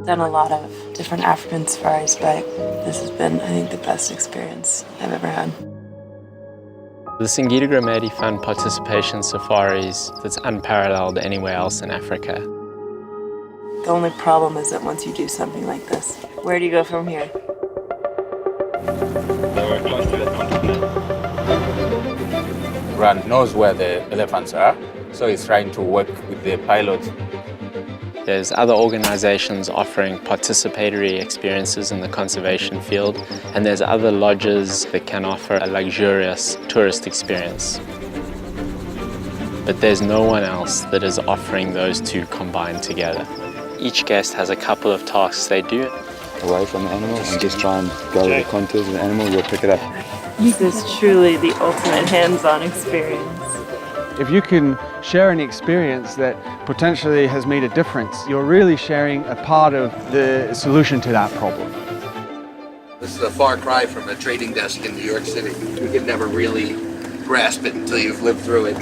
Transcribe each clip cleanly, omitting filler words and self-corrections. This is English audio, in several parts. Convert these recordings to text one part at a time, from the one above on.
Done a lot of different African safaris, but this has been, I think, the best experience I've ever had. The Singita Grumeti Fund participation safaris that's unparalleled anywhere else in Africa. The only problem is that once you do something like this, where do you go from here? Ran knows where the elephants are, so he's trying to work with the pilot. There's other organizations offering participatory experiences in the conservation field, and there's other lodges that can offer a luxurious tourist experience. But there's no one else that is offering those two combined together. Each guest has a couple of tasks they do. Away from the animal and just try and go with the contours of the animal, you'll pick it up. This is truly the ultimate hands-on experience. If you can share an experience that potentially has made a difference, you're really sharing a part of the solution to that problem. This is a far cry from a trading desk in New York City. You can never really grasp it until you've lived through it.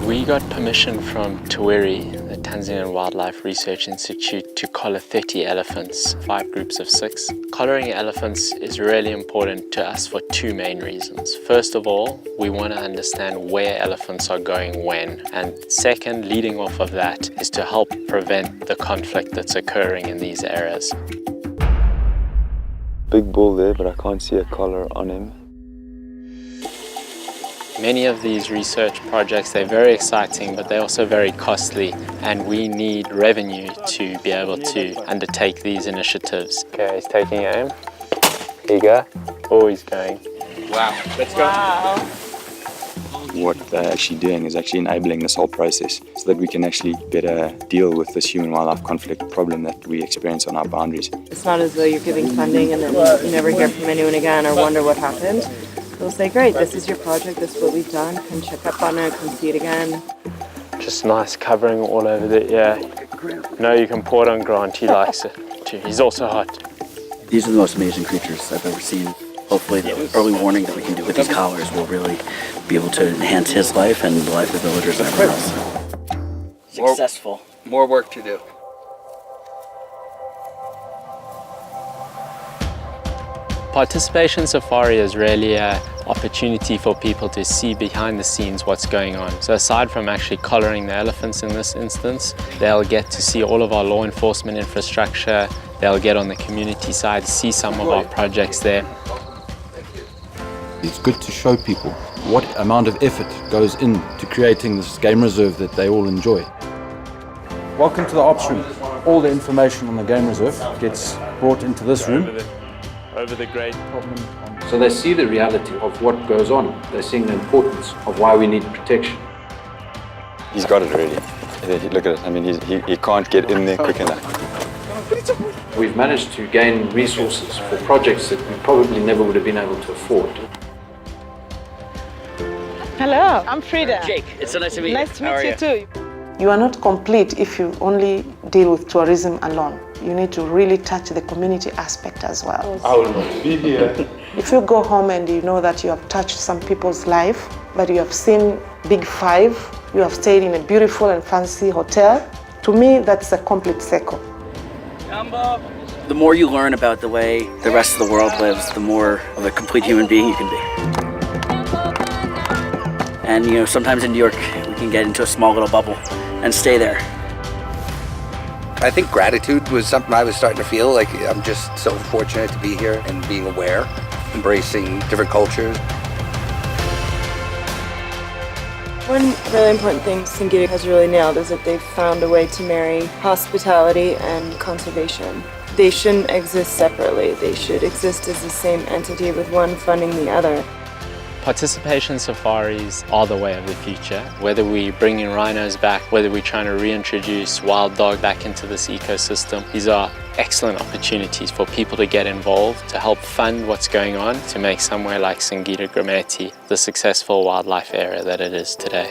We got permission from Tuwiri, the Tanzanian Wildlife Research Institute, to collar 30 elephants, 5 groups of 6. Collaring elephants is really important to us for 2 main reasons. First of all, we want to understand where elephants are going when. And second, leading off of that, is to help prevent the conflict that's occurring in these areas. Big bull there, but I can't see a collar on him. Many of these research projects, they're very exciting, but they're also very costly, and we need revenue to be able to undertake these initiatives. Okay, he's taking aim. Here you go. Oh, he's going. Wow, let's go. Wow. What they're actually doing is actually enabling this whole process so that we can actually better deal with this human-wildlife conflict problem that we experience on our boundaries. It's not as though you're giving funding and then you never hear from anyone again or wonder what happened. They'll say, great, this is your project, this is what we've done, come check up on it, come see it again. Just nice covering all over the, yeah. No, you can pour it on Grant, he likes it too. He's also hot. These are the most amazing creatures I've ever seen. Hopefully the early warning that we can do with these collars will really be able to enhance his life and the life of the villagers and everyone else. Successful. More work to do. Participation safari is really an opportunity for people to see behind the scenes what's going on. So aside from actually collaring the elephants in this instance, they'll get to see all of our law enforcement infrastructure, they'll get on the community side, see some of our projects there. It's good to show people what amount of effort goes into creating this game reserve that they all enjoy. Welcome to the ops room. All the information on the game reserve gets brought into this room. Over the great problem. So they see the reality of what goes on. They're seeing the importance of why we need protection. He's got it already. Look at it. I mean, he can't get in there quick enough. We've managed to gain resources for projects that we probably never would have been able to afford. Hello, I'm Frida. Jake, it's so nice to meet you. Nice to meet you too. You are not complete if you only deal with tourism alone. You need to really touch the community aspect as well. I will not be here. If you go home and you know that you have touched some people's life, but you have seen Big Five, you have stayed in a beautiful and fancy hotel, to me that's a complete circle. The more you learn about the way the rest of the world lives, the more of a complete human being you can be. And you know, sometimes in New York, we can get into a small little bubble and stay there. I think gratitude was something I was starting to feel like I'm just so fortunate to be here and being aware, embracing different cultures. One really important thing Singita has really nailed is that they've found a way to marry hospitality and conservation. They shouldn't exist separately. They should exist as the same entity with one funding the other. Participation safaris are the way of the future. Whether we bring in rhinos back, whether we're trying to reintroduce wild dog back into this ecosystem, these are excellent opportunities for people to get involved, to help fund what's going on, to make somewhere like Singita Grumeti the successful wildlife area that it is today.